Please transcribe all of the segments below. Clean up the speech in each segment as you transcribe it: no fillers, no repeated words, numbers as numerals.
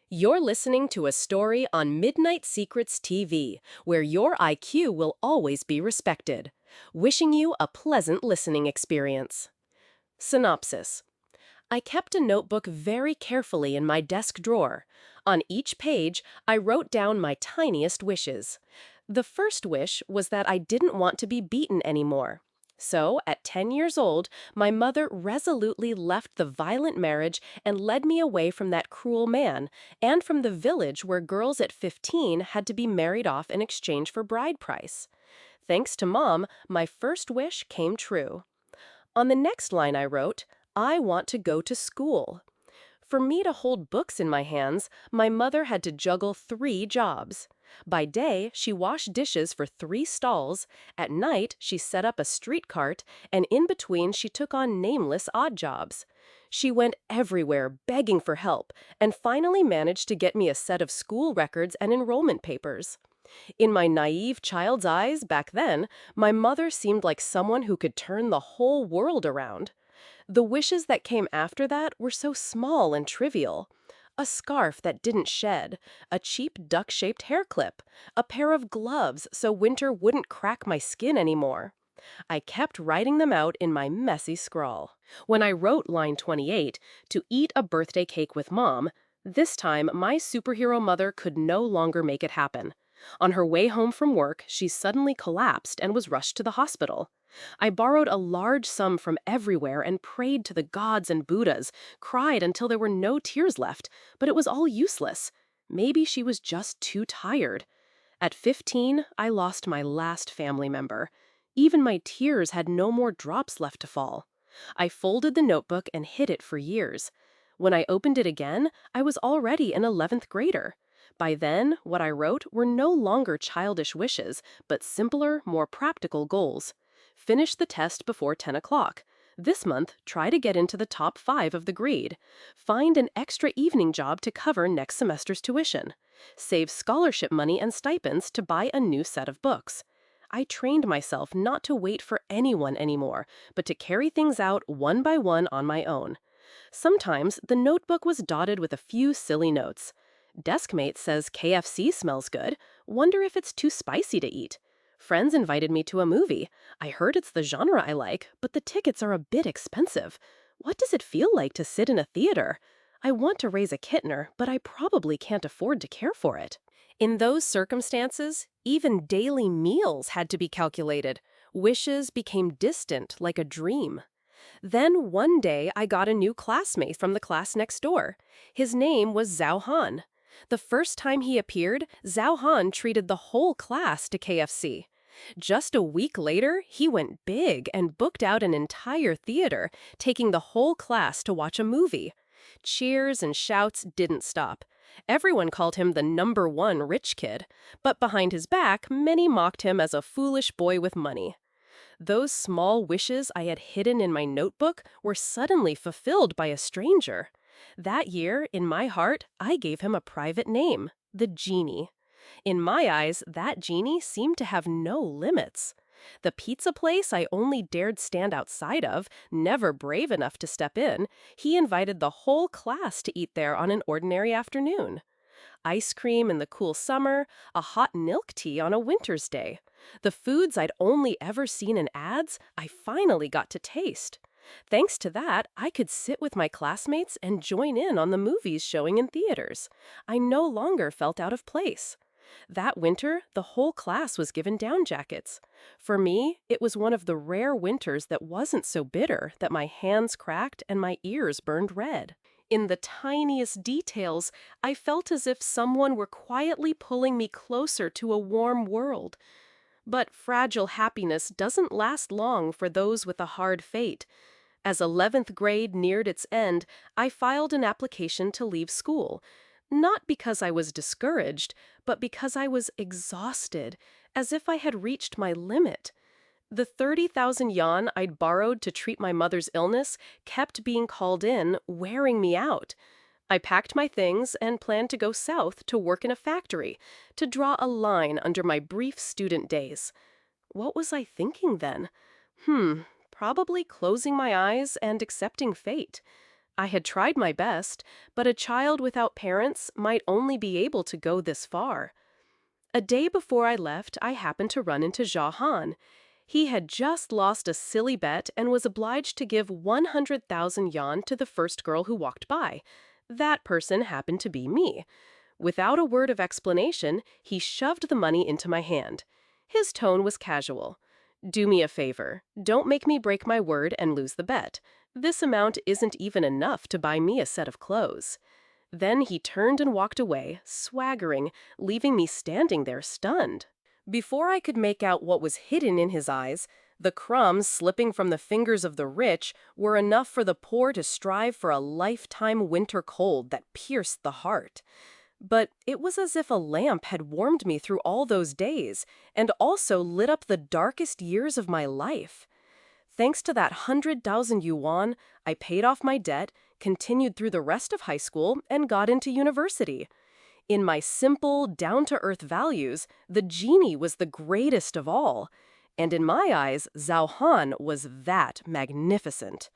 You're listening to a story on Midnight Secrets TV, where your IQ will always be respected. Wishing you a pleasant listening experience. Synopsis. I kept a notebook very carefully in my desk drawer. On each page, I wrote down my tiniest wishes. The first wish was that I didn't want to be beaten anymore. So, at 10 years old, my mother resolutely left the violent marriage and led me away from that cruel man, and from the village where girls at 15 had to be married off in exchange for bride price. Thanks to Mom, my first wish came true. On the next line I wrote, I want to go to school. For me to hold books in my hands, my mother had to juggle 3 jobs. By day, she washed dishes for 3 stalls, at night, she set up a street cart, and in between, she took on nameless odd jobs. She went everywhere begging for help, and finally managed to get me a set of school records and enrollment papers. In my naive child's eyes back then, my mother seemed like someone who could turn the whole world around. The wishes that came after that were so small and trivial. A scarf that didn't shed, a cheap duck-shaped hair clip, a pair of gloves so winter wouldn't crack my skin anymore. I kept writing them out in my messy scrawl. When I wrote line 28, to eat a birthday cake with Mom, this time my superhero mother could no longer make it happen. On her way home from work, she suddenly collapsed and was rushed to the hospital. I borrowed a large sum from everywhere and prayed to the gods and Buddhas, cried until there were no tears left, but it was all useless. Maybe she was just too tired. At 15, I lost my last family member. Even my tears had no more drops left to fall. I folded the notebook and hid it for years. When I opened it again, I was already an 11th grader. By then, what I wrote were no longer childish wishes, but simpler, more practical goals. Finish the test before 10 o'clock. This month, try to get into the top 5 of the grade. Find an extra evening job to cover next semester's tuition. Save scholarship money and stipends to buy a new set of books. I trained myself not to wait for anyone anymore, but to carry things out one by one on my own. Sometimes the notebook was dotted with a few silly notes. Deskmate says KFC smells good. Wonder if it's too spicy to eat. Friends invited me to a movie. I heard it's the genre I like, but the tickets are a bit expensive. What does it feel like to sit in a theater? I want to raise a kittner, but I probably can't afford to care for it. In those circumstances, even daily meals had to be calculated. Wishes became distant, like a dream. Then one day I got a new classmate from the class next door. His name was Zhao Han. The first time he appeared, Zhao Han treated the whole class to KFC. Just a week later, he went big and booked out an entire theater, taking the whole class to watch a movie. Cheers and shouts didn't stop. Everyone called him the #1 rich kid, but behind his back, many mocked him as a foolish boy with money. Those small wishes I had hidden in my notebook were suddenly fulfilled by a stranger. That year, in my heart, I gave him a private name, the Genie. In my eyes, that genie seemed to have no limits. The pizza place I only dared stand outside of, never brave enough to step in, he invited the whole class to eat there on an ordinary afternoon. Ice cream in the cool summer, a hot milk tea on a winter's day. The foods I'd only ever seen in ads, I finally got to taste. Thanks to that, I could sit with my classmates and join in on the movies showing in theaters. I no longer felt out of place. That winter, the whole class was given down jackets. For me, it was one of the rare winters that wasn't so bitter that my hands cracked and my ears burned red. In the tiniest details, I felt as if someone were quietly pulling me closer to a warm world. But fragile happiness doesn't last long for those with a hard fate. As 11th grade neared its end, I filed an application to leave school. Not because I was discouraged, but because I was exhausted, as if I had reached my limit. The 30,000 yuan I'd borrowed to treat my mother's illness kept being called in, wearing me out. I packed my things and planned to go south to work in a factory, to draw a line under my brief student days. What was I thinking then? Probably closing my eyes and accepting fate. I had tried my best, but a child without parents might only be able to go this far. A day before I left, I happened to run into Zhao Han. He had just lost a silly bet and was obliged to give 100,000 yuan to the first girl who walked by. That person happened to be me. Without a word of explanation, he shoved the money into my hand. His tone was casual. "Do me a favor. Don't make me break my word and lose the bet. This amount isn't even enough to buy me a set of clothes." Then he turned and walked away, swaggering, leaving me standing there stunned. Before I could make out what was hidden in his eyes, the crumbs slipping from the fingers of the rich were enough for the poor to strive for a lifetime winter cold that pierced the heart. But it was as if a lamp had warmed me through all those days, and also lit up the darkest years of my life. Thanks to that 100,000 yuan, I paid off my debt, continued through the rest of high school, and got into university. In my simple, down-to-earth values, the genie was the greatest of all. And in my eyes, Zhao Han was that magnificent.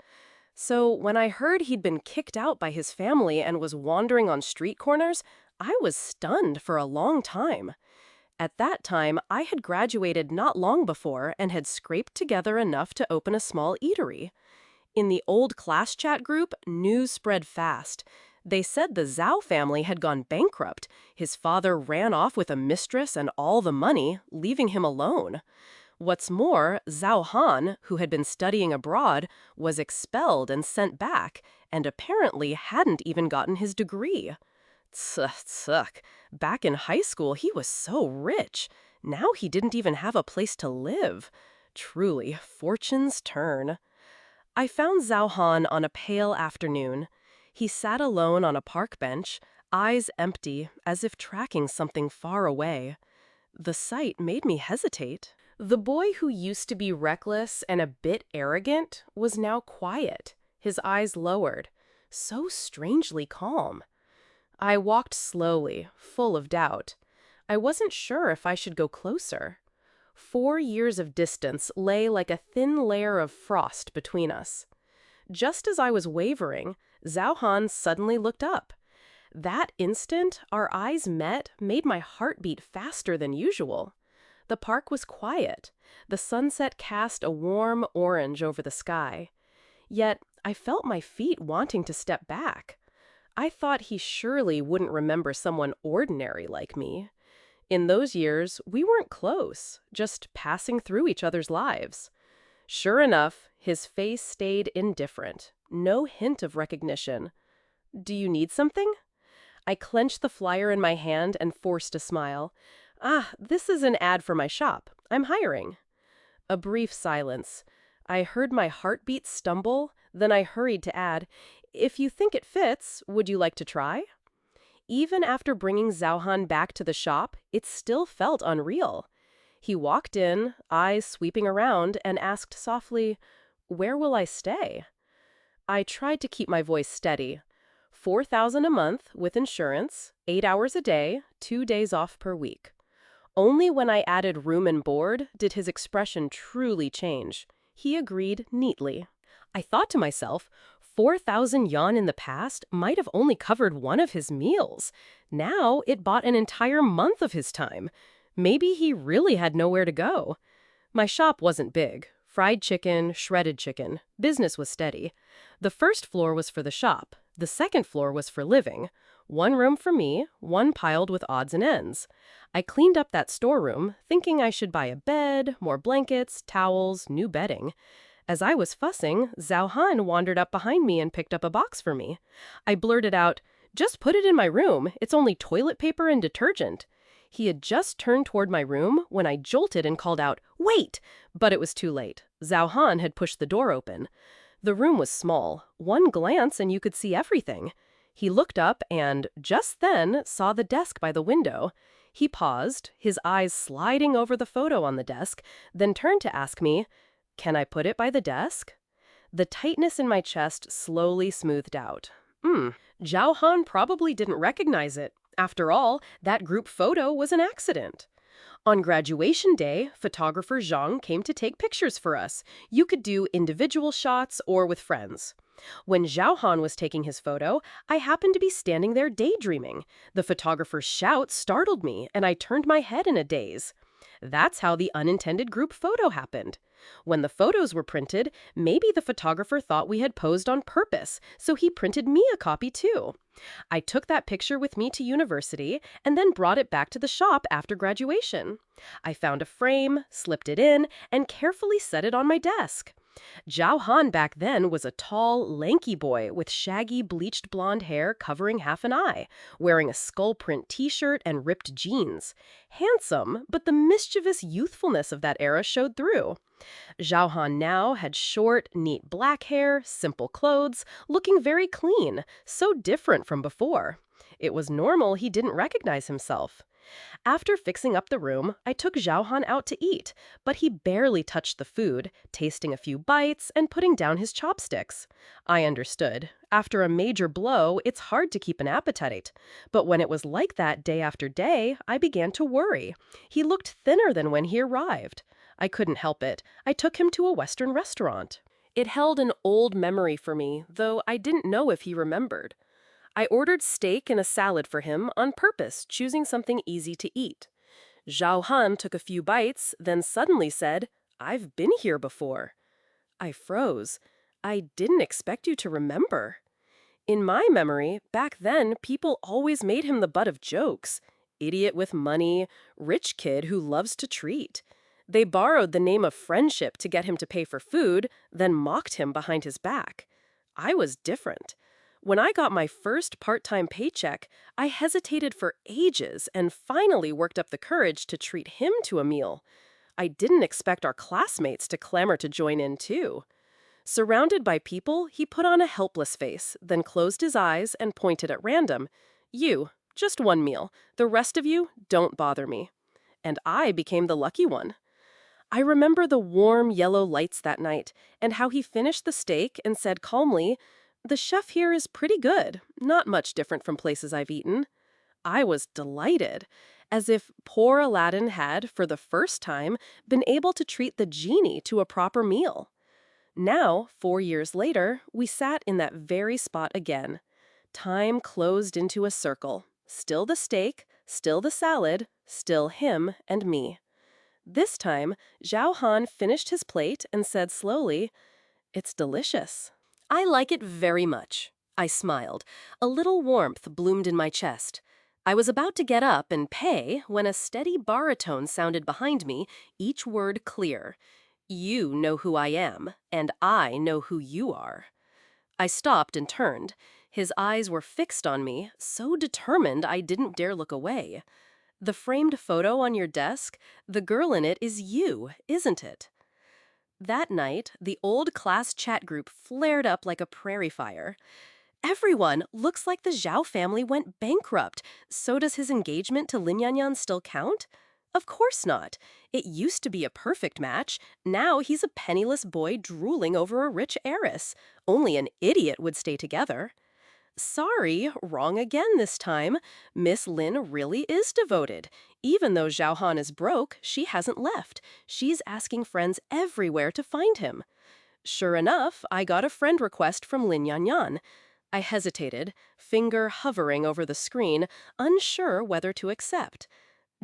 So when I heard he'd been kicked out by his family and was wandering on street corners, I was stunned for a long time. At that time, I had graduated not long before and had scraped together enough to open a small eatery. In the old class chat group, news spread fast. They said the Zhao family had gone bankrupt. His father ran off with a mistress and all the money, leaving him alone. What's more, Zhao Han, who had been studying abroad, was expelled and sent back, and apparently hadn't even gotten his degree. Tsuck. Back in high school, he was so rich. Now he didn't even have a place to live. Truly, fortune's turn. I found Zhao Han on a pale afternoon. He sat alone on a park bench, eyes empty, as if tracking something far away. The sight made me hesitate. The boy who used to be reckless and a bit arrogant was now quiet, his eyes lowered, so strangely calm. I walked slowly, full of doubt. I wasn't sure if I should go closer. 4 years of distance lay like a thin layer of frost between us. Just as I was wavering, Zhao Han suddenly looked up. That instant, our eyes met, made my heart beat faster than usual. The park was quiet. The sunset cast a warm orange over the sky. Yet, I felt my feet wanting to step back. I thought he surely wouldn't remember someone ordinary like me. In those years, we weren't close, just passing through each other's lives. Sure enough, his face stayed indifferent, no hint of recognition. "Do you need something?" I clenched the flyer in my hand and forced a smile. This is an ad for my shop. I'm hiring." A brief silence. I heard my heartbeat stumble, then I hurried to add, "If you think it fits, would you like to try?" Even after bringing Zhao Han back to the shop, it still felt unreal. He walked in, eyes sweeping around, and asked softly, "Where will I stay?" I tried to keep my voice steady. 4,000 a month, with insurance, 8 hours a day, 2 days off per week. Only when I added room and board did his expression truly change. He agreed neatly. I thought to myself, 4,000 yuan in the past might have only covered one of his meals. Now it bought an entire month of his time. Maybe he really had nowhere to go. My shop wasn't big. Fried chicken, shredded chicken. Business was steady. The first floor was for the shop. The second floor was for living. 1 room for me, 1 piled with odds and ends. I cleaned up that storeroom, thinking I should buy a bed, more blankets, towels, new bedding. As I was fussing, Zhao Han wandered up behind me and picked up a box for me. I blurted out, "Just put it in my room. It's only toilet paper and detergent." He had just turned toward my room when I jolted and called out, "Wait!" But it was too late. Zhao Han had pushed the door open. The room was small. 1 glance and you could see everything. He looked up and, just then, saw the desk by the window. He paused, his eyes sliding over the photo on the desk, then turned to ask me, "Can I put it by the desk?" The tightness in my chest slowly smoothed out. Zhao Han probably didn't recognize it. After all, that group photo was an accident. On graduation day, photographer Zhang came to take pictures for us. You could do individual shots or with friends. When Zhao Han was taking his photo, I happened to be standing there daydreaming. The photographer's shout startled me, and I turned my head in a daze. That's how the unintended group photo happened. When the photos were printed, maybe the photographer thought we had posed on purpose, so he printed me a copy too. I took that picture with me to university and then brought it back to the shop after graduation. I found a frame, slipped it in, and carefully set it on my desk. Zhao Han back then was a tall, lanky boy with shaggy, bleached blonde hair covering half an eye, wearing a skull print t-shirt and ripped jeans. Handsome, but the mischievous youthfulness of that era showed through. Zhao Han now had short, neat black hair, simple clothes, looking very clean, so different from before. It was normal he didn't recognize himself. After fixing up the room, I took Zhao Han out to eat, but he barely touched the food, tasting a few bites and putting down his chopsticks. I understood. After a major blow, it's hard to keep an appetite. But when it was like that day after day, I began to worry. He looked thinner than when he arrived. I couldn't help it. I took him to a Western restaurant. It held an old memory for me, though I didn't know if he remembered. I ordered steak and a salad for him on purpose, choosing something easy to eat. Zhao Han took a few bites, then suddenly said, "I've been here before." I froze. I didn't expect you to remember. In my memory, back then, people always made him the butt of jokes. Idiot with money, rich kid who loves to treat. They borrowed the name of friendship to get him to pay for food, then mocked him behind his back. I was different. When I got my first part-time paycheck, I hesitated for ages and finally worked up the courage to treat him to a meal. I didn't expect our classmates to clamor to join in too. Surrounded by people, he put on a helpless face, then closed his eyes and pointed at random. "You, just one meal. The rest of you, don't bother me." And I became the lucky one. I remember the warm yellow lights that night and how he finished the steak and said calmly, "The chef here is pretty good, not much different from places I've eaten." I was delighted, as if poor Aladdin had, for the first time, been able to treat the genie to a proper meal. Now, 4 years later, we sat in that very spot again. Time closed into a circle. Still the steak, still the salad, still him and me. This time, Zhao Han finished his plate and said slowly, "It's delicious." "I like it very much." I smiled. A little warmth bloomed in my chest. I was about to get up and pay when a steady baritone sounded behind me, each word clear. "You know who I am, and I know who you are." I stopped and turned. His eyes were fixed on me, so determined I didn't dare look away. "The framed photo on your desk, the girl in it is you, isn't it?" That night, the old class chat group flared up like a prairie fire. "Everyone, looks like the Zhao family went bankrupt. So does his engagement to Lin Yanyan still count? Of course not. It used to be a perfect match. Now he's a penniless boy drooling over a rich heiress. Only an idiot would stay together." Sorry, wrong again this time. Miss Lin really is devoted. Even though Zhao Han is broke, she hasn't left. She's asking friends everywhere to find him. Sure enough, I got a friend request from Lin Yanyan. I hesitated, finger hovering over the screen, unsure whether to accept.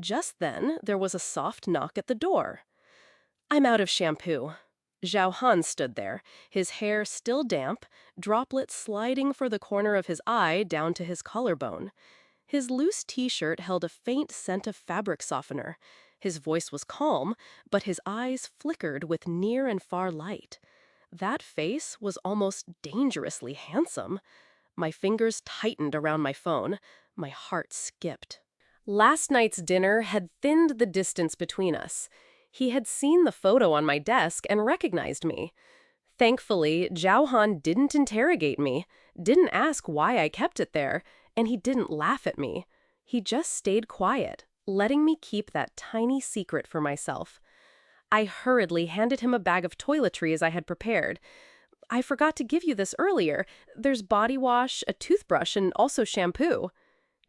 Just then, there was a soft knock at the door. "I'm out of shampoo." Zhao Han stood there, his hair still damp, droplets sliding for the corner of his eye down to his collarbone. His loose t-shirt held a faint scent of fabric softener. His voice was calm, but his eyes flickered with near and far light. That face was almost dangerously handsome. My fingers tightened around my phone. My heart skipped. Last night's dinner had thinned the distance between us. He had seen the photo on my desk and recognized me. Thankfully, Zhao Han didn't interrogate me, didn't ask why I kept it there, and he didn't laugh at me. He just stayed quiet, letting me keep that tiny secret for myself. I hurriedly handed him a bag of toiletries I had prepared. "I forgot to give you this earlier. There's body wash, a toothbrush, and also shampoo."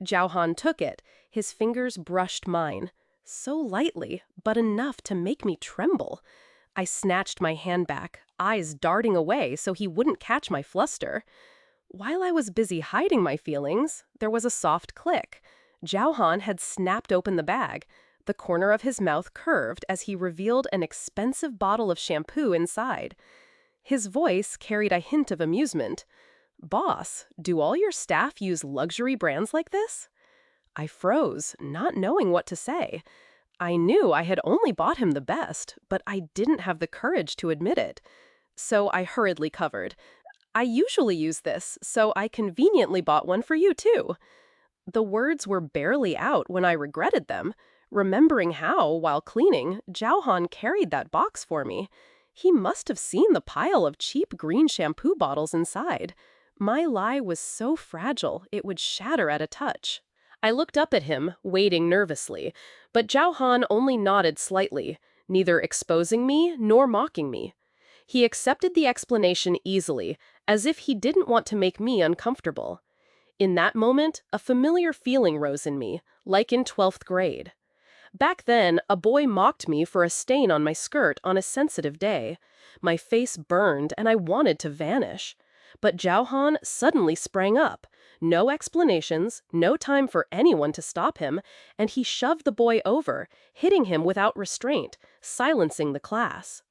Zhao Han took it. His fingers brushed mine. So lightly, but enough to make me tremble. I snatched my hand back, eyes darting away so he wouldn't catch my fluster. While I was busy hiding my feelings, there was a soft click. Zhao Han had snapped open the bag. The corner of his mouth curved as he revealed an expensive bottle of shampoo inside. His voice carried a hint of amusement. "Boss, do all your staff use luxury brands like this?" I froze, not knowing what to say. I knew I had only bought him the best, but I didn't have the courage to admit it. So I hurriedly covered. "I usually use this, so I conveniently bought one for you too." The words were barely out when I regretted them, remembering how, while cleaning, Zhao Han carried that box for me. He must have seen the pile of cheap green shampoo bottles inside. My lie was so fragile it would shatter at a touch. I looked up at him, waiting nervously, but Zhao Han only nodded slightly, neither exposing me nor mocking me. He accepted the explanation easily, as if he didn't want to make me uncomfortable. In that moment, a familiar feeling rose in me, like in 12th grade. Back then, a boy mocked me for a stain on my skirt on a sensitive day. My face burned and I wanted to vanish. But Zhao Han suddenly sprang up. No explanations, no time for anyone to stop him, and he shoved the boy over, hitting him without restraint, silencing the class.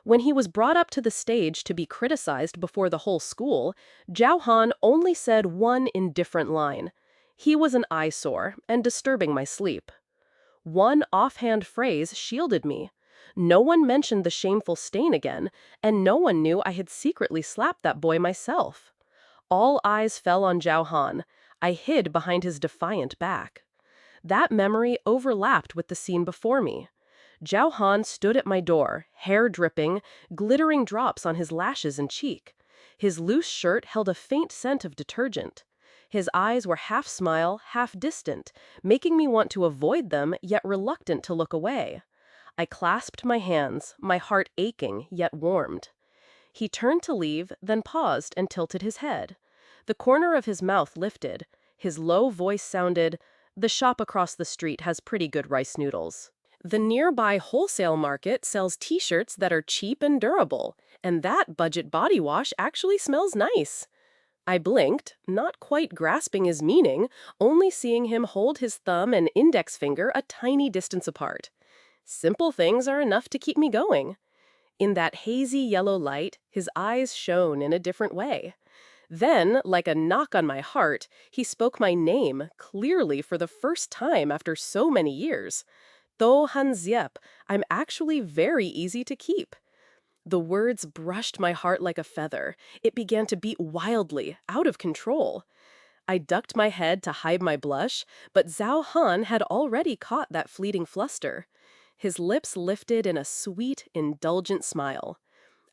When he was brought up to the stage to be criticized before the whole school, Zhao Han only said one indifferent line. He was an eyesore and disturbing my sleep. One offhand phrase shielded me. No one mentioned the shameful stain again, and no one knew I had secretly slapped that boy myself. All eyes fell on Zhao Han. I hid behind his defiant back. That memory overlapped with the scene before me. Zhao Han stood at my door, hair dripping, glittering drops on his lashes and cheek. His loose shirt held a faint scent of detergent. His eyes were half smile, half distant, making me want to avoid them, yet reluctant to look away. I clasped my hands, my heart aching, yet warmed. He turned to leave, then paused and tilted his head. The corner of his mouth lifted. His low voice sounded, "The shop across the street has pretty good rice noodles. The nearby wholesale market sells t-shirts that are cheap and durable, and that budget body wash actually smells nice." I blinked, not quite grasping his meaning, only seeing him hold his thumb and index finger a tiny distance apart. Simple things are enough to keep me going. In that hazy yellow light, his eyes shone in a different way. Then, like a knock on my heart, he spoke my name, clearly for the first time after so many years. "Do Han Ziep, I'm actually very easy to keep." The words brushed my heart like a feather. It began to beat wildly, out of control. I ducked my head to hide my blush, but Zhao Han had already caught that fleeting fluster. His lips lifted in a sweet, indulgent smile.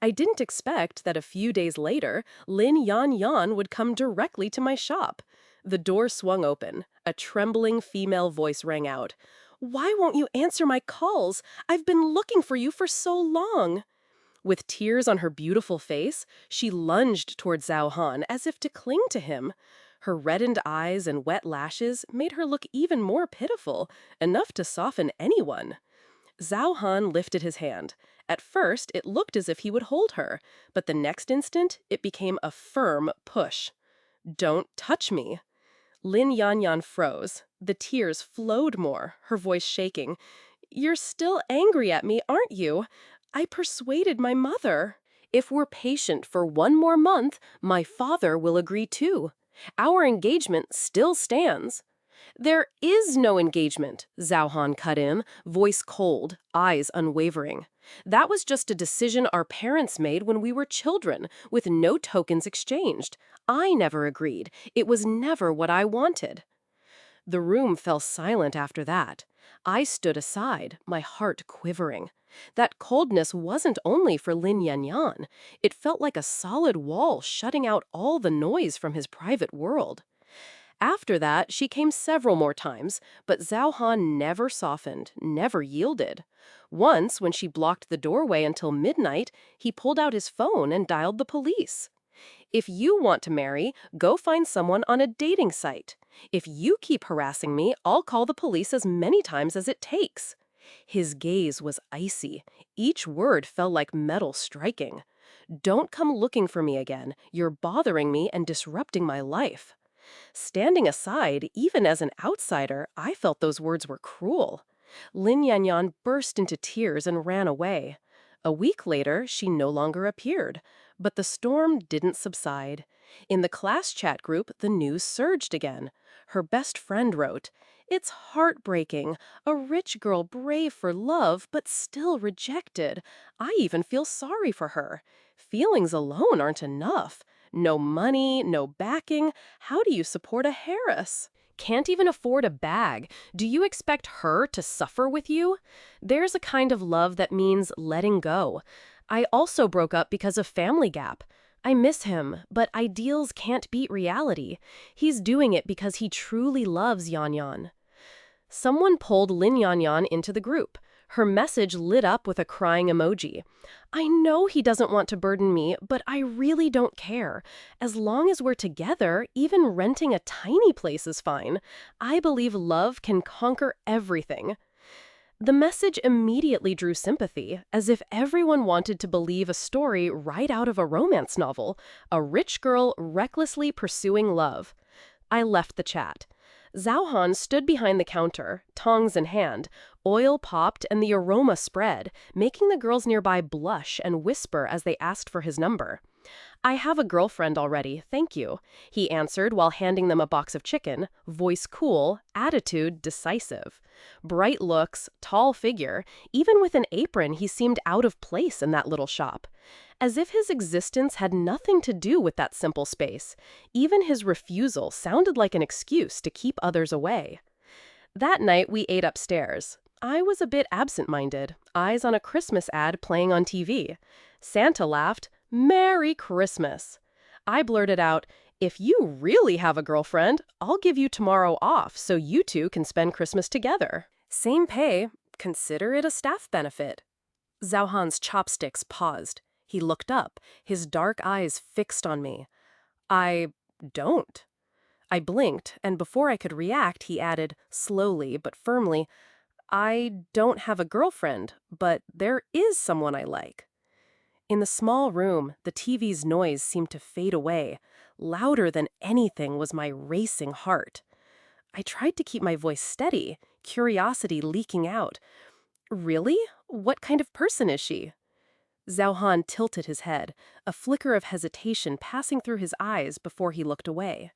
I didn't expect that a few days later, Lin Yan Yan would come directly to my shop. The door swung open. A trembling female voice rang out. "Why won't you answer my calls? I've been looking for you for so long." With tears on her beautiful face, she lunged toward Zhao Han as if to cling to him. Her reddened eyes and wet lashes made her look even more pitiful, enough to soften anyone. Zhao Han lifted his hand. At first, it looked as if he would hold her, but the next instant, it became a firm push. "Don't touch me." Lin Yanyan froze. The tears flowed more, her voice shaking. "You're still angry at me, aren't you? I persuaded my mother. If we're patient for one more month, my father will agree too. Our engagement still stands." "There is no engagement," Zhao Han cut in, voice cold, eyes unwavering. "That was just a decision our parents made when we were children, with no tokens exchanged. I never agreed. It was never what I wanted." The room fell silent after that. I stood aside, my heart quivering. That coldness wasn't only for Lin Yanyan. It felt like a solid wall shutting out all the noise from his private world. After that, she came several more times, but Zhao Han never softened, never yielded. Once, when she blocked the doorway until midnight, he pulled out his phone and dialed the police. "If you want to marry, go find someone on a dating site. If you keep harassing me, I'll call the police as many times as it takes." His gaze was icy. Each word felt like metal striking. "Don't come looking for me again. You're bothering me and disrupting my life." Standing aside, even as an outsider, I felt those words were cruel. Lin Yanyan burst into tears and ran away. A week later, she no longer appeared. But the storm didn't subside. In the class chat group, the news surged again. Her best friend wrote, "It's heartbreaking. A rich girl brave for love, but still rejected. I even feel sorry for her. Feelings alone aren't enough. No money, no backing. How do you support a heiress? Can't even afford a bag. Do you expect her to suffer with you?" There's a kind of love that means letting go. I also broke up because of family gap. I miss him, but ideals can't beat reality. He's doing it because he truly loves Yan Yan. Someone pulled Lin Yan Yan into the group. Her message lit up with a crying emoji. "I know he doesn't want to burden me, but I really don't care. As long as we're together, even renting a tiny place is fine. I believe love can conquer everything." The message immediately drew sympathy, as if everyone wanted to believe a story right out of a romance novel, a rich girl recklessly pursuing love. I left the chat. Zhao Han stood behind the counter, tongs in hand. Oil popped and the aroma spread, making the girls nearby blush and whisper as they asked for his number. "I have a girlfriend already, thank you," he answered while handing them a box of chicken, voice cool, attitude decisive. Bright looks, tall figure, even with an apron he seemed out of place in that little shop. As if his existence had nothing to do with that simple space. Even his refusal sounded like an excuse to keep others away. That night we ate upstairs. I was a bit absent-minded, eyes on a Christmas ad playing on TV. Santa laughed, "Merry Christmas." I blurted out, "If you really have a girlfriend, I'll give you tomorrow off so you two can spend Christmas together. Same pay, consider it a staff benefit." Zhao Han's chopsticks paused. He looked up, his dark eyes fixed on me. "I don't." I blinked, and before I could react, he added, slowly but firmly, "I don't have a girlfriend, but there is someone I like." In the small room, the TV's noise seemed to fade away. Louder than anything was my racing heart. I tried to keep my voice steady, curiosity leaking out. "Really? What kind of person is she?" Zhao Han tilted his head, a flicker of hesitation passing through his eyes before he looked away.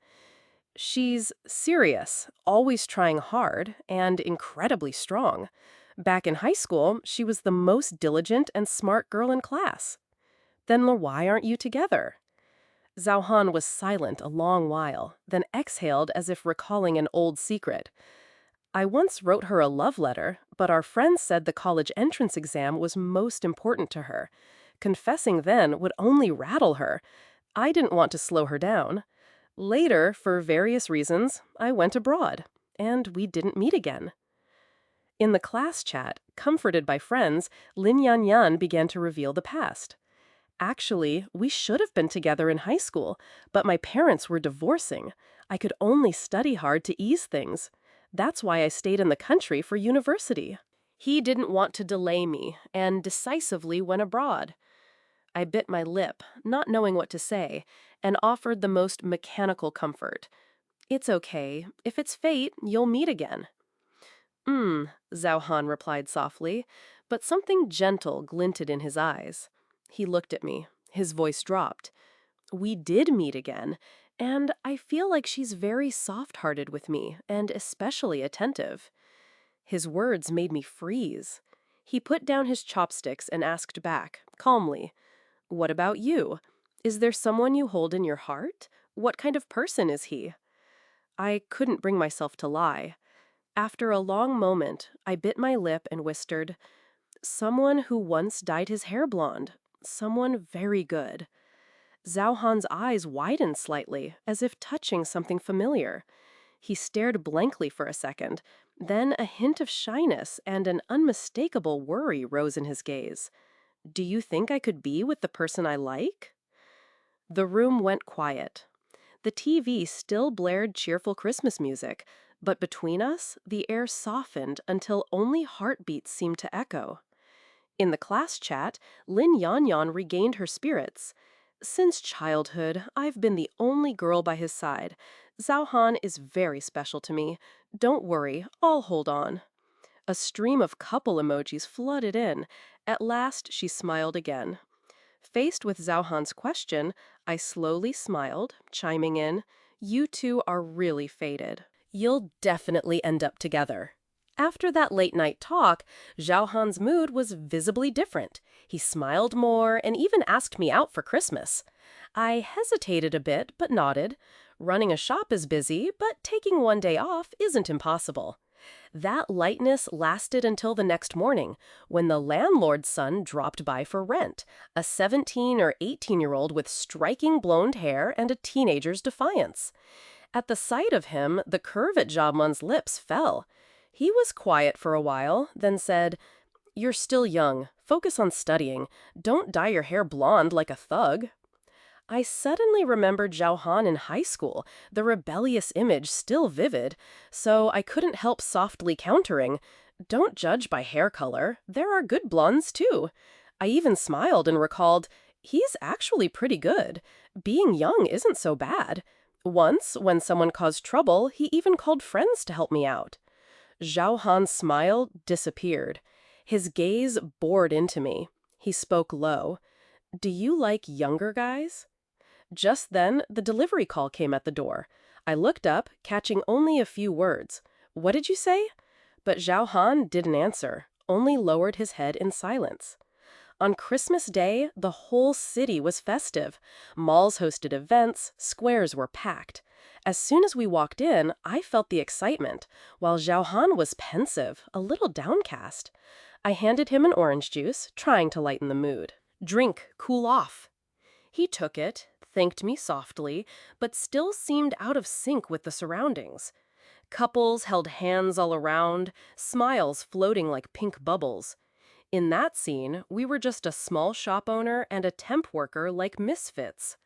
"She's serious, always trying hard, and incredibly strong. Back in high school, she was the most diligent and smart girl in class." "Then why aren't you together?" Zhao Han was silent a long while, then exhaled as if recalling an old secret. "I once wrote her a love letter, but our friends said the college entrance exam was most important to her. Confessing then would only rattle her. I didn't want to slow her down. Later, for various reasons, I went abroad, and we didn't meet again." In the class chat, comforted by friends, Lin Yanyan began to reveal the past. "Actually, we should have been together in high school, but my parents were divorcing. I could only study hard to ease things. That's why I stayed in the country for university. He didn't want to delay me, and decisively went abroad." I bit my lip, not knowing what to say, and offered the most mechanical comfort. "It's okay. If it's fate, you'll meet again." Zhao Han replied softly, but something gentle glinted in his eyes. He looked at me. His voice dropped. "We did meet again, and I feel like she's very soft-hearted with me, and especially attentive." His words made me freeze. He put down his chopsticks and asked back, calmly, "What about you? Is there someone you hold in your heart? What kind of person is he?" I couldn't bring myself to lie. After a long moment, I bit my lip and whispered, "Someone who once dyed his hair blonde. Someone very good." Zhao Han's eyes widened slightly, as if touching something familiar. He stared blankly for a second, then a hint of shyness and an unmistakable worry rose in his gaze. "Do you think I could be with the person I like?" The room went quiet. The TV still blared cheerful Christmas music, But between us, the air softened until only heartbeats seemed to echo. In the class chat, Lin Yanyan regained her spirits. Since childhood, I've been the only girl by his side. Zhao Han is very special to me. Don't worry, I'll hold on. A stream of couple emojis flooded in. At last, she smiled again. Faced with Zhao Han's question, I slowly smiled, chiming in, "You two are really fated. You'll definitely end up together." After that late-night talk, Zhao Han's mood was visibly different. He smiled more and even asked me out for Christmas. I hesitated a bit, but nodded. Running a shop is busy, but taking one day off isn't impossible. That lightness lasted until the next morning, when the landlord's son dropped by for rent, a 17 or 18-year-old with striking blonde hair and a teenager's defiance. At the sight of him, the curve at Jamun's lips fell. He was quiet for a while, then said, "You're still young. Focus on studying. Don't dye your hair blonde like a thug." I suddenly remembered Zhao Han in high school, the rebellious image still vivid, so I couldn't help softly countering, "Don't judge by hair color. There are good blondes, too." I even smiled and recalled, "He's actually pretty good. Being young isn't so bad." Once, when someone caused trouble, he even called friends to help me out. Zhao Han's smile disappeared. His gaze bored into me. He spoke low. "Do you like younger guys?" Just then, the delivery call came at the door. I looked up, catching only a few words. "What did you say?" But Zhao Han didn't answer, only lowered his head in silence. On Christmas Day, the whole city was festive. Malls hosted events, squares were packed. As soon as we walked in, I felt the excitement, while Zhao Han was pensive, a little downcast. I handed him an orange juice, trying to lighten the mood. "Drink, cool off." He took it, thanked me softly, but still seemed out of sync with the surroundings. Couples held hands all around, smiles floating like pink bubbles. In that scene, we were just a small shop owner and a temp worker like misfits.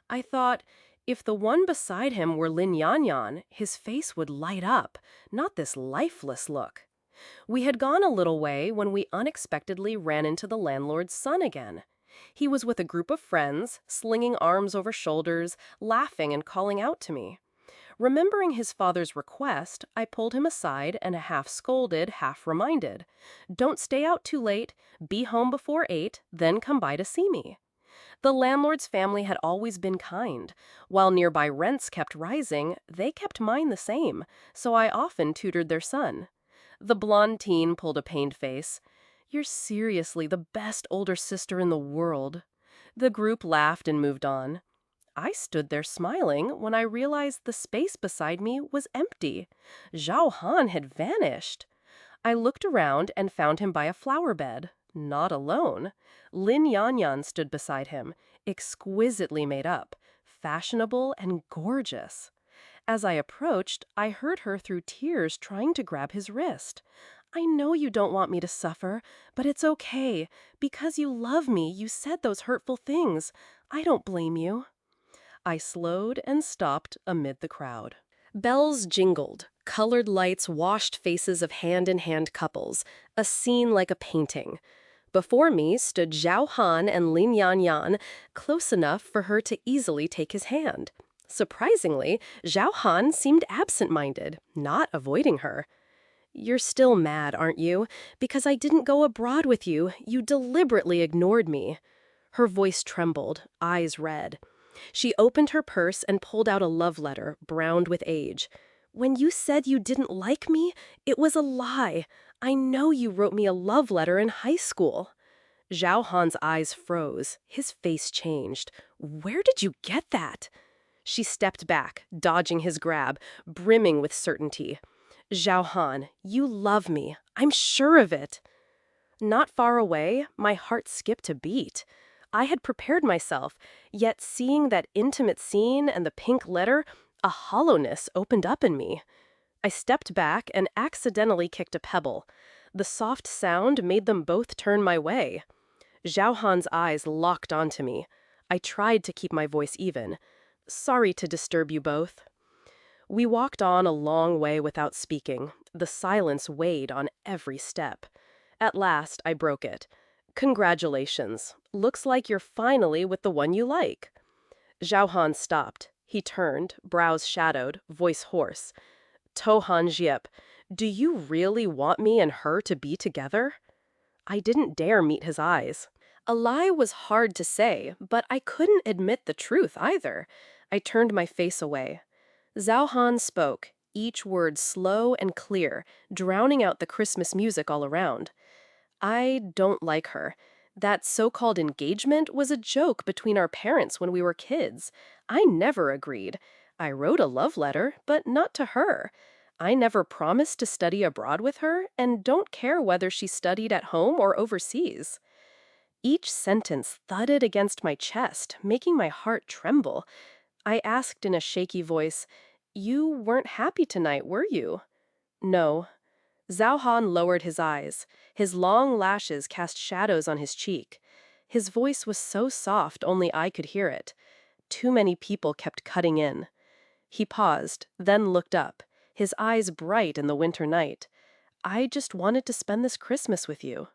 I thought, if the one beside him were Lin Yanyan, his face would light up, not this lifeless look. We had gone a little way when we unexpectedly ran into the landlord's son again. He was with a group of friends, slinging arms over shoulders, laughing and calling out to me. Remembering his father's request, I pulled him aside and half scolded, half reminded. "Don't stay out too late. Be home before 8, then come by to see me." The landlord's family had always been kind. While nearby rents kept rising, they kept mine the same, so I often tutored their son. The blonde teen pulled a pained face. "You're seriously the best older sister in the world." The group laughed and moved on. I stood there smiling when I realized the space beside me was empty. Zhao Han had vanished. I looked around and found him by a flower bed. Not alone. Lin Yanyan stood beside him, exquisitely made up, fashionable and gorgeous. As I approached, I heard her through tears trying to grab his wrist. "I know you don't want me to suffer, but it's okay. Because you love me, you said those hurtful things. I don't blame you." I slowed and stopped amid the crowd. Bells jingled. Colored lights washed faces of hand-in-hand couples, a scene like a painting. Before me stood Zhao Han and Lin Yanyan, close enough for her to easily take his hand. Surprisingly, Zhao Han seemed absent-minded, not avoiding her. "You're still mad, aren't you? Because I didn't go abroad with you. You deliberately ignored me." Her voice trembled, eyes red. She opened her purse and pulled out a love letter, browned with age. "When you said you didn't like me, it was a lie. I know you wrote me a love letter in high school." Zhao Han's eyes froze. His face changed. "Where did you get that?" She stepped back, dodging his grab, brimming with certainty. "Zhao Han, you love me. I'm sure of it." Not far away, my heart skipped a beat. I had prepared myself, yet seeing that intimate scene and the pink letter, a hollowness opened up in me. I stepped back and accidentally kicked a pebble. The soft sound made them both turn my way. Zhao Han's eyes locked onto me. I tried to keep my voice even. "Sorry to disturb you both." We walked on a long way without speaking. The silence weighed on every step. At last, I broke it. Congratulations. Looks like you're finally with the one you like. Zhao Han stopped. He turned, brows shadowed, voice hoarse. Tohan Jiep, do you really want me and her to be together? I didn't dare meet his eyes. A lie was hard to say, but I couldn't admit the truth either. I turned my face away. Zhao Han spoke, each word slow and clear, drowning out the Christmas music all around. I don't like her. That so-called engagement was a joke between our parents when we were kids. I never agreed. I wrote a love letter, but not to her. I never promised to study abroad with her, and don't care whether she studied at home or overseas. Each sentence thudded against my chest, making my heart tremble. I asked in a shaky voice, "You weren't happy tonight, were you?" "No." Zhao Han lowered his eyes. His long lashes cast shadows on his cheek. His voice was so soft only I could hear it. Too many people kept cutting in. He paused, then looked up, his eyes bright in the winter night. "I just wanted to spend this Christmas with you."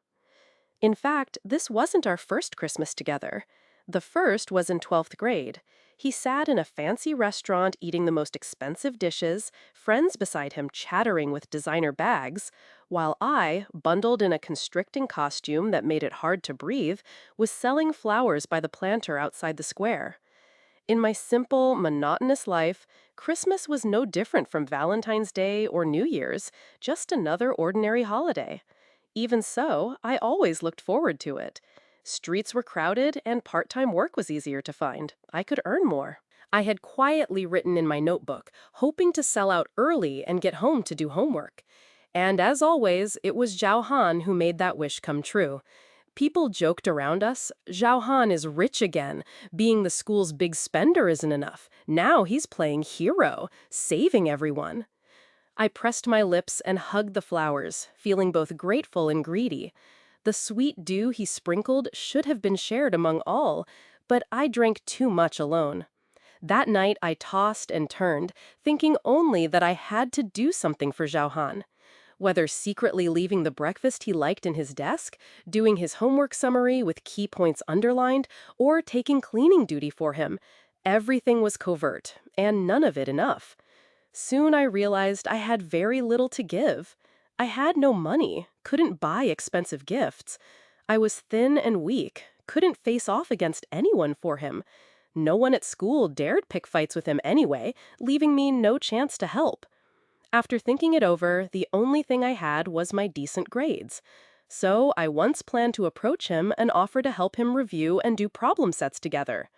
In fact, this wasn't our first Christmas together. The first was in 12th grade. He sat in a fancy restaurant eating the most expensive dishes, friends beside him chattering with designer bags, while I, bundled in a constricting costume that made it hard to breathe, was selling flowers by the planter outside the square. In my simple, monotonous life, Christmas was no different from Valentine's Day or New Year's, just another ordinary holiday. Even so, I always looked forward to it. Streets were crowded and part-time work was easier to find. I could earn more. I had quietly written in my notebook, hoping to sell out early and get home to do homework. And as always, it was Zhao Han who made that wish come true. People joked around us, "Zhao Han is rich again. Being the school's big spender isn't enough. Now he's playing hero, saving everyone." I pressed my lips and hugged the flowers, feeling both grateful and greedy. The sweet dew he sprinkled should have been shared among all, but I drank too much alone. That night I tossed and turned, thinking only that I had to do something for Zhao Han. Whether secretly leaving the breakfast he liked in his desk, doing his homework summary with key points underlined, or taking cleaning duty for him, everything was covert, and none of it enough. Soon I realized I had very little to give. I had no money, couldn't buy expensive gifts. I was thin and weak, couldn't face off against anyone for him. No one at school dared pick fights with him anyway, leaving me no chance to help. After thinking it over, the only thing I had was my decent grades. So I once planned to approach him and offer to help him review and do problem sets together.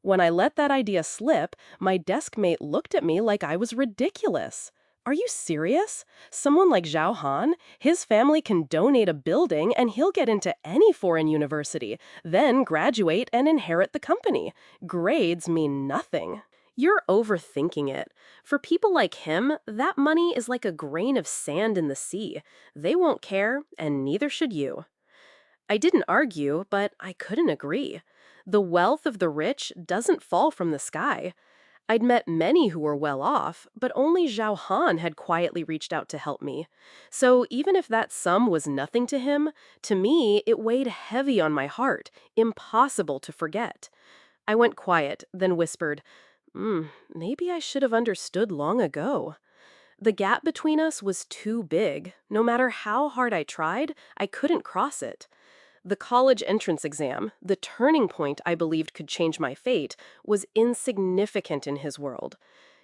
When I let that idea slip, my desk mate looked at me like I was ridiculous. "Are you serious? Someone like Zhao Han? His family can donate a building and he'll get into any foreign university, then graduate and inherit the company. Grades mean nothing." You're overthinking it. For people like him, that money is like a grain of sand in the sea. They won't care, and neither should you. I didn't argue, but I couldn't agree. The wealth of the rich doesn't fall from the sky. I'd met many who were well off, but only Zhao Han had quietly reached out to help me. So even if that sum was nothing to him, to me it weighed heavy on my heart, impossible to forget. I went quiet, then whispered, maybe I should have understood long ago. The gap between us was too big. No matter how hard I tried, I couldn't cross it. The college entrance exam, the turning point I believed could change my fate, was insignificant in his world.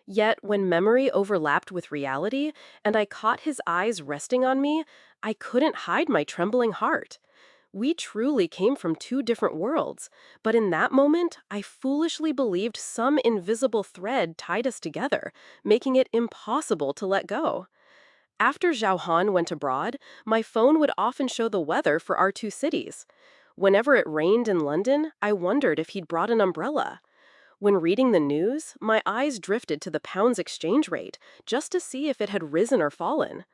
Yet when memory overlapped with reality, and I caught his eyes resting on me, I couldn't hide my trembling heart. We truly came from two different worlds, but in that moment, I foolishly believed some invisible thread tied us together, making it impossible to let go. After Zhao Han went abroad, my phone would often show the weather for our two cities. Whenever it rained in London, I wondered if he'd brought an umbrella. When reading the news, my eyes drifted to the pound's exchange rate, just to see if it had risen or fallen.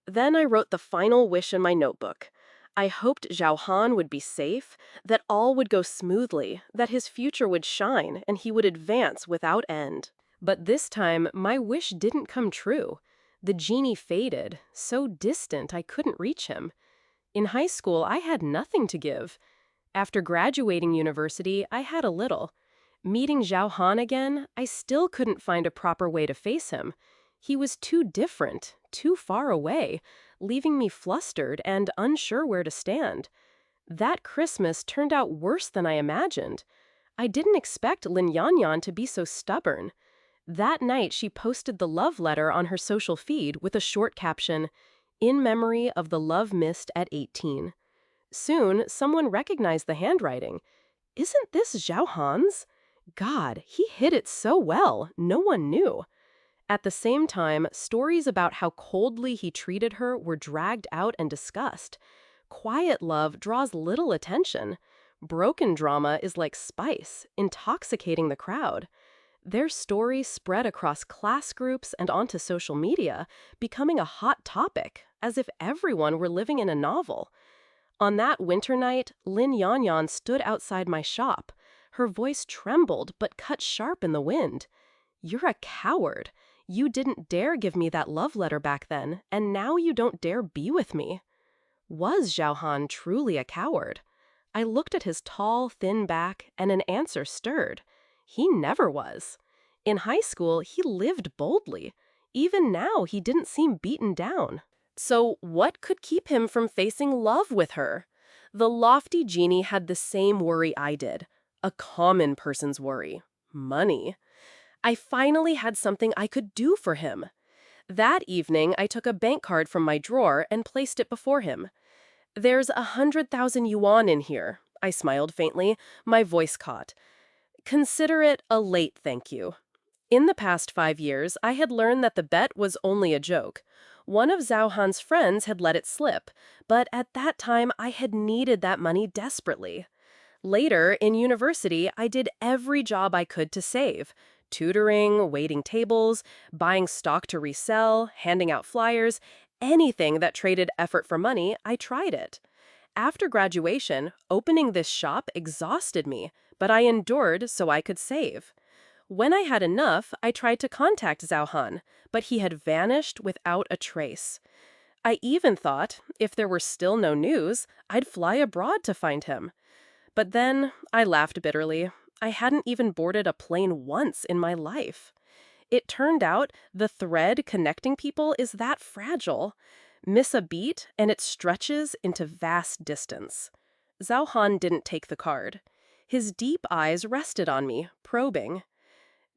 Then I wrote the final wish in my notebook. I hoped Zhao Han would be safe, that all would go smoothly, that his future would shine, and he would advance without end. But this time, my wish didn't come true. The genie faded, so distant I couldn't reach him. In high school, I had nothing to give. After graduating university, I had a little. Meeting Zhao Han again, I still couldn't find a proper way to face him. He was too different, too far away, leaving me flustered and unsure where to stand. That Christmas turned out worse than I imagined. I didn't expect Lin Yanyan to be so stubborn. That night, she posted the love letter on her social feed with a short caption, "In memory of the love missed at 18." Soon, someone recognized the handwriting. Isn't this Zhao Han's? God, he hid it so well, no one knew. At the same time, stories about how coldly he treated her were dragged out and discussed. Quiet love draws little attention. Broken drama is like spice, intoxicating the crowd. Their stories spread across class groups and onto social media, becoming a hot topic, as if everyone were living in a novel. On that winter night, Lin Yanyan stood outside my shop. Her voice trembled but cut sharp in the wind. "You're a coward. You didn't dare give me that love letter back then, and now you don't dare be with me." Was Zhao Han truly a coward? I looked at his tall, thin back, and an answer stirred. He never was. In high school, he lived boldly. Even now, he didn't seem beaten down. So what could keep him from facing love with her? The lofty genie had the same worry I did. A common person's worry. Money. I finally had something I could do for him. That evening, I took a bank card from my drawer and placed it before him. "There's 100,000 yuan in here," I smiled faintly, my voice caught. "Consider it a late thank you." In the past 5 years, I had learned that the bet was only a joke. One of Zhao Han's friends had let it slip, but at that time I had needed that money desperately. Later, in university, I did every job I could to save. Tutoring, waiting tables, buying stock to resell, handing out flyers, anything that traded effort for money, I tried it. After graduation, opening this shop exhausted me, but I endured so I could save. When I had enough, I tried to contact Zhao Han, but he had vanished without a trace. I even thought, if there were still no news, I'd fly abroad to find him. But then I laughed bitterly. I hadn't even boarded a plane once in my life. It turned out the thread connecting people is that fragile. Miss a beat, and it stretches into vast distance. Zhao Han didn't take the card. His deep eyes rested on me, probing.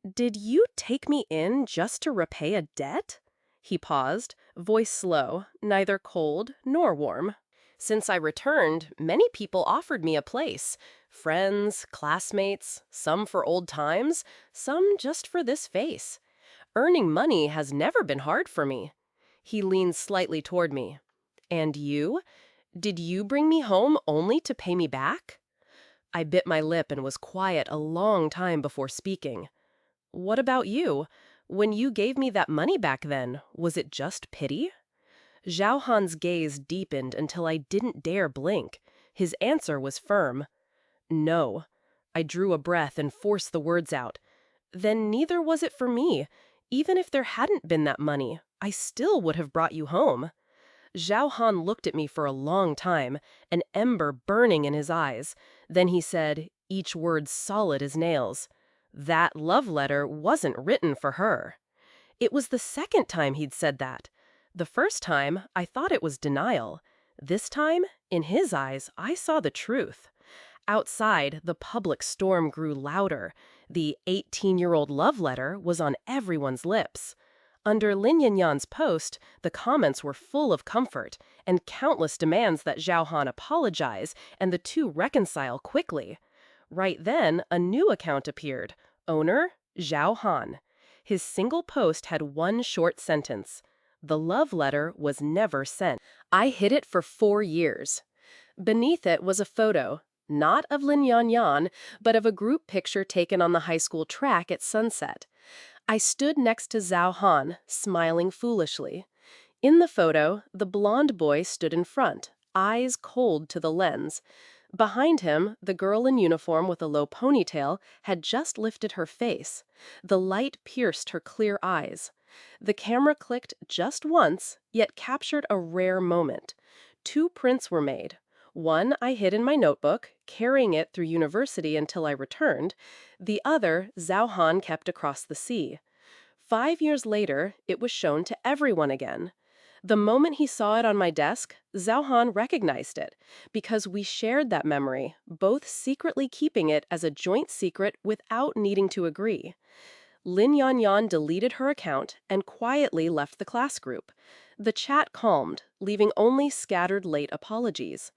"Did you take me in just to repay a debt?" He paused, voice slow, neither cold nor warm. "Since I returned, many people offered me a place. Friends, classmates, some for old times, some just for this face. Earning money has never been hard for me." He leaned slightly toward me. "And you? Did you bring me home only to pay me back?" I bit my lip and was quiet a long time before speaking. "What about you? When you gave me that money back then, was it just pity?" Zhao Han's gaze deepened until I didn't dare blink. His answer was firm. "No." I drew a breath and forced the words out. "Then neither was it for me. Even if there hadn't been that money, I still would have brought you home." Zhao Han looked at me for a long time, an ember burning in his eyes. Then he said, each word solid as nails, "That love letter wasn't written for her." It was the second time he'd said that. The first time, I thought it was denial. This time, in his eyes, I saw the truth. Outside, the public storm grew louder. The 18-year-old love letter was on everyone's lips. Under Lin Yanyan's post, the comments were full of comfort and countless demands that Zhao Han apologize and the two reconcile quickly. Right then, a new account appeared. Owner, Zhao Han. His single post had one short sentence. The love letter was never sent. I hid it for 4 years. Beneath it was a photo, not of Lin Yanyan, but of a group picture taken on the high school track at sunset. I stood next to Zhao Han, smiling foolishly. In the photo, the blonde boy stood in front, eyes cold to the lens. Behind him, the girl in uniform with a low ponytail had just lifted her face. The light pierced her clear eyes. The camera clicked just once, yet captured a rare moment. Two prints were made. One I hid in my notebook, carrying it through university until I returned. The other, Zhao Han kept across the sea. 5 years later, it was shown to everyone again. The moment he saw it on my desk, Zhao Han recognized it, because we shared that memory, both secretly keeping it as a joint secret without needing to agree. Lin Yanyan deleted her account and quietly left the class group. The chat calmed, leaving only scattered late apologies.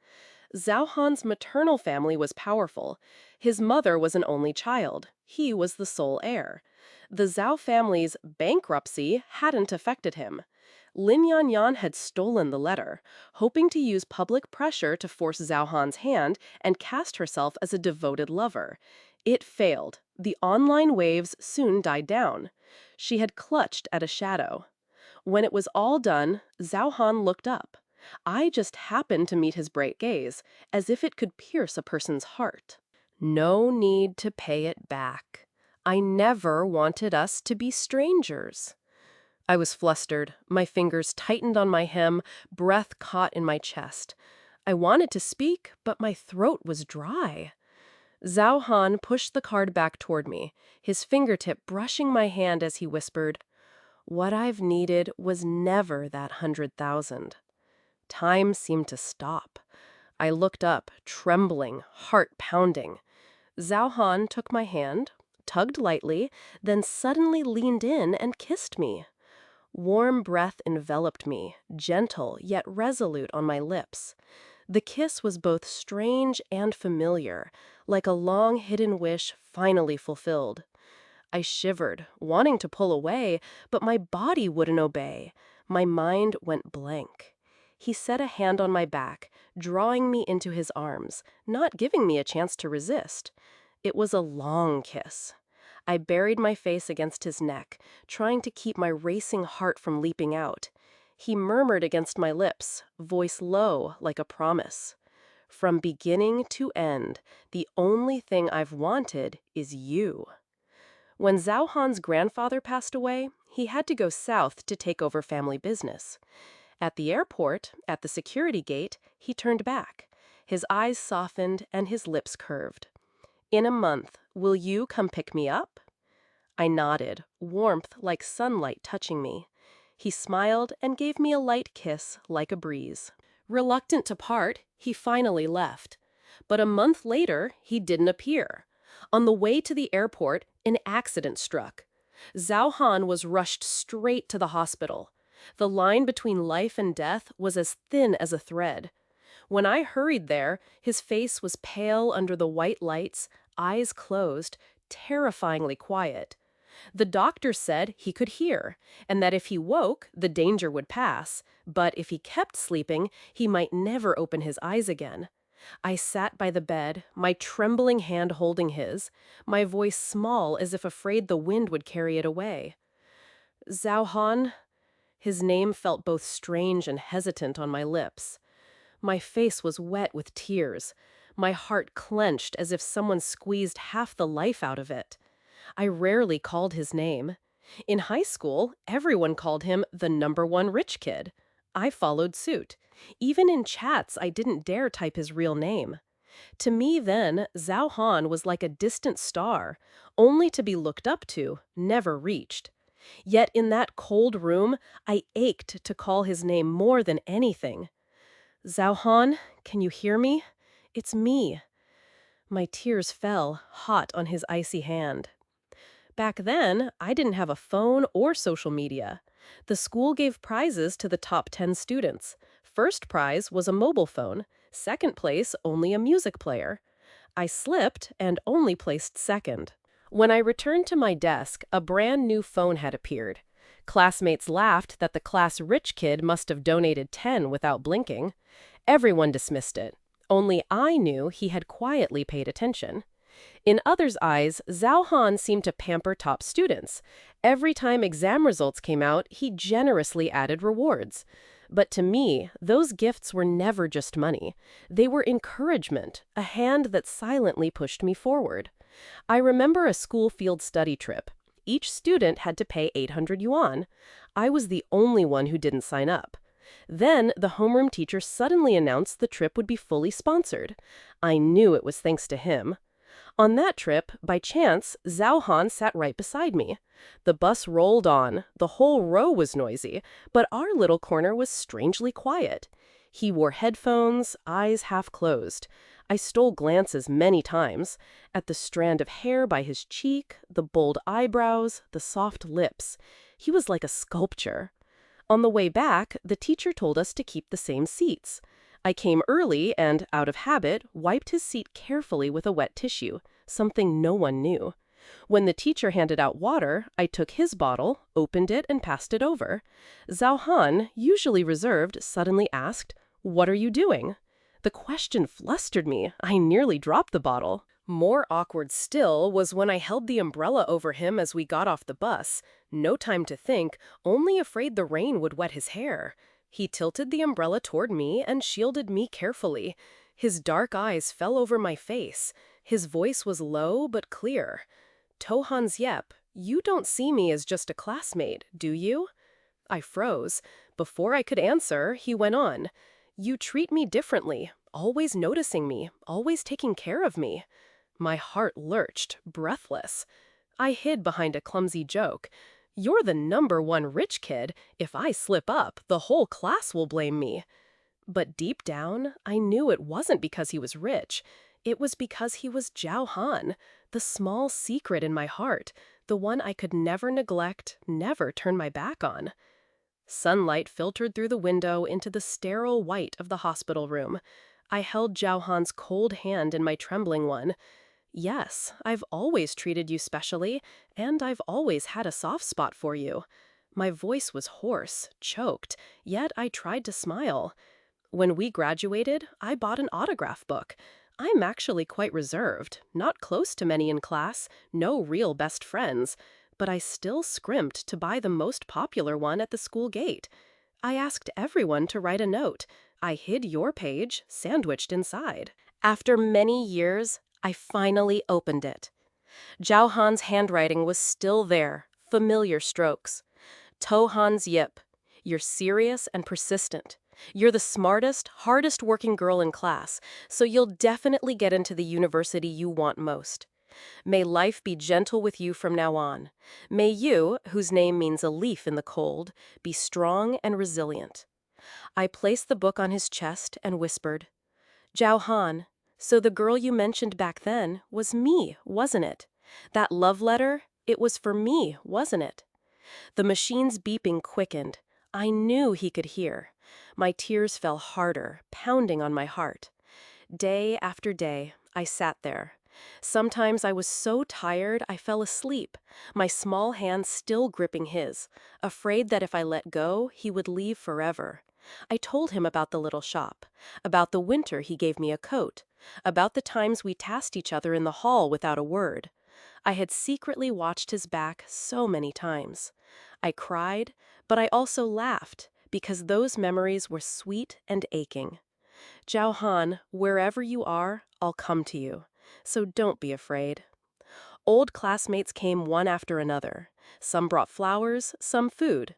Zhao Han's maternal family was powerful. His mother was an only child. He was the sole heir. The Zhao family's bankruptcy hadn't affected him. Lin Yanyan had stolen the letter, hoping to use public pressure to force Zhao Han's hand and cast herself as a devoted lover. It failed. The online waves soon died down. She had clutched at a shadow. When it was all done, Zhao Han looked up. I just happened to meet his bright gaze, as if it could pierce a person's heart. No need to pay it back. I never wanted us to be strangers. I was flustered. My fingers tightened on my hem, breath caught in my chest. I wanted to speak, but my throat was dry. Zhao Han pushed the card back toward me, his fingertip brushing my hand as he whispered, "What I've needed was never that 100,000. Time seemed to stop. I looked up, trembling, heart pounding. Zhao Han took my hand, tugged lightly, then suddenly leaned in and kissed me. Warm breath enveloped me, gentle yet resolute on my lips. The kiss was both strange and familiar, like a long-hidden wish finally fulfilled. I shivered, wanting to pull away, but my body wouldn't obey. My mind went blank. He set a hand on my back, drawing me into his arms, not giving me a chance to resist. It was a long kiss. I buried my face against his neck, trying to keep my racing heart from leaping out. He murmured against my lips, voice low like a promise. "From beginning to end, the only thing I've wanted is you." When Zhao Han's grandfather passed away, he had to go south to take over family business. At the airport, at the security gate, he turned back. His eyes softened and his lips curved. "In a month, will you come pick me up?" I nodded, warmth like sunlight touching me. He smiled and gave me a light kiss like a breeze. Reluctant to part, he finally left. But a month later, he didn't appear. On the way to the airport, an accident struck. Zhao Han was rushed straight to the hospital. The line between life and death was as thin as a thread. When I hurried there, his face was pale under the white lights, eyes closed, terrifyingly quiet. The doctor said he could hear, and that if he woke, the danger would pass, but if he kept sleeping, he might never open his eyes again. I sat by the bed, my trembling hand holding his, my voice small as if afraid the wind would carry it away. "Zhao Han?" His name felt both strange and hesitant on my lips. My face was wet with tears. My heart clenched as if someone squeezed half the life out of it. I rarely called his name. In high school, everyone called him the #1 rich kid. I followed suit. Even in chats, I didn't dare type his real name. To me then, Zhao Han was like a distant star, only to be looked up to, never reached. Yet in that cold room, I ached to call his name more than anything. "Zhao Han, can you hear me? It's me." My tears fell, hot on his icy hand. Back then, I didn't have a phone or social media. The school gave prizes to the top 10 students. First prize was a mobile phone. Second place, only a music player. I slipped and only placed second. When I returned to my desk, a brand new phone had appeared. Classmates laughed that the class rich kid must have donated 10 without blinking. Everyone dismissed it. Only I knew he had quietly paid attention. In others' eyes, Zhao Han seemed to pamper top students. Every time exam results came out, he generously added rewards. But to me, those gifts were never just money. They were encouragement, a hand that silently pushed me forward. I remember a school field study trip. Each student had to pay 800 yuan. I was the only one who didn't sign up. Then the homeroom teacher suddenly announced the trip would be fully sponsored. I knew it was thanks to him. On that trip, by chance, Zhao Han sat right beside me. The bus rolled on, the whole row was noisy, but our little corner was strangely quiet. He wore headphones, eyes half closed. I stole glances many times, at the strand of hair by his cheek, the bold eyebrows, the soft lips. He was like a sculpture. On the way back, the teacher told us to keep the same seats. I came early and, out of habit, wiped his seat carefully with a wet tissue, something no one knew. When the teacher handed out water, I took his bottle, opened it, and passed it over. Zhao Han, usually reserved, suddenly asked, "What are you doing?" The question flustered me. I nearly dropped the bottle. More awkward still was when I held the umbrella over him as we got off the bus. No time to think, only afraid the rain would wet his hair. He tilted the umbrella toward me and shielded me carefully. His dark eyes fell over my face. His voice was low but clear. "Tohan Zhep, you don't see me as just a classmate, do you?" I froze. Before I could answer, he went on. "You treat me differently, always noticing me, always taking care of me." My heart lurched, breathless. I hid behind a clumsy joke. "You're the #1 rich kid. If I slip up, the whole class will blame me." But deep down, I knew it wasn't because he was rich. It was because he was Zhao Han, the small secret in my heart, the one I could never neglect, never turn my back on. Sunlight filtered through the window into the sterile white of the hospital room. I held Zhao Han's cold hand in my trembling one. "Yes, I've always treated you specially, and I've always had a soft spot for you." My voice was hoarse, choked, yet I tried to smile. When we graduated, I bought an autograph book. I'm actually quite reserved, not close to many in class, no real best friends, but I still scrimped to buy the most popular one at the school gate. I asked everyone to write a note. I hid your page, sandwiched inside. After many years, I finally opened it. Zhao Han's handwriting was still there, familiar strokes. "Tohan Zhep, you're serious and persistent. You're the smartest, hardest working girl in class, so you'll definitely get into the university you want most. May life be gentle with you from now on. May you, whose name means a leaf in the cold, be strong and resilient." I placed the book on his chest and whispered, "Zhao Han, so the girl you mentioned back then was me, wasn't it? That love letter, it was for me, wasn't it?" The machine's beeping quickened. I knew he could hear. My tears fell harder, pounding on my heart. Day after day, I sat there. Sometimes I was so tired I fell asleep, my small hand still gripping his, afraid that if I let go, he would leave forever. I told him about the little shop, about the winter he gave me a coat, about the times we tasked each other in the hall without a word. I had secretly watched his back so many times. I cried, but I also laughed, because those memories were sweet and aching. "Zhao Han, wherever you are, I'll come to you. So don't be afraid." Old classmates came one after another. Some brought flowers, some food.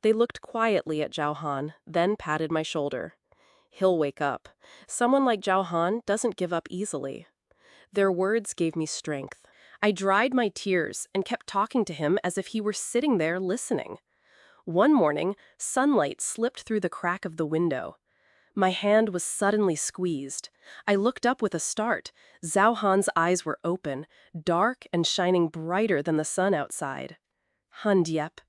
They looked quietly at Zhao Han, then patted my shoulder. "He'll wake up. Someone like Zhao Han doesn't give up easily." Their words gave me strength. I dried my tears and kept talking to him as if he were sitting there listening. One morning, sunlight slipped through the crack of the window. My hand was suddenly squeezed. I looked up with a start. Zhao Han's eyes were open, dark and shining brighter than the sun outside. "Han Diep."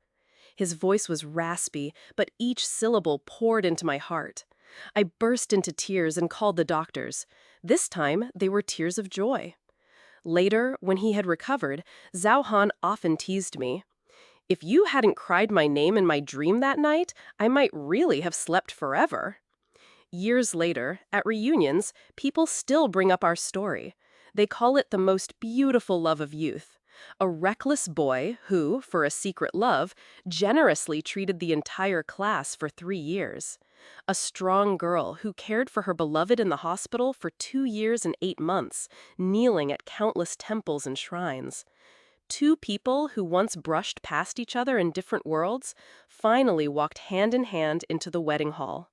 His voice was raspy, but each syllable poured into my heart. I burst into tears and called the doctors. This time, they were tears of joy. Later, when he had recovered, Zhao Han often teased me. "If you hadn't cried my name in my dream that night, I might really have slept forever." Years later, at reunions, people still bring up our story. They call it the most beautiful love of youth. A reckless boy who, for a secret love, generously treated the entire class for 3 years. A strong girl who cared for her beloved in the hospital for 2 years and 8 months, kneeling at countless temples and shrines. Two people who once brushed past each other in different worlds finally walked hand in hand into the wedding hall.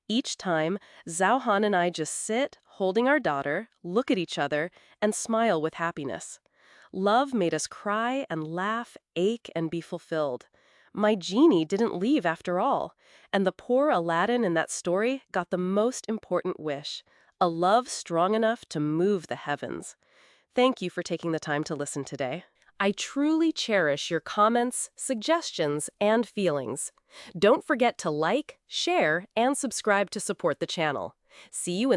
Each time, Zhao Han and I just sit, holding our daughter, look at each other, and smile with happiness. Love made us cry and laugh, ache and be fulfilled. My genie didn't leave after all, and the poor Aladdin in that story got the most important wish, a love strong enough to move the heavens. Thank you for taking the time to listen today. I truly cherish your comments, suggestions, and feelings. Don't forget to like, share, and subscribe to support the channel. See you in the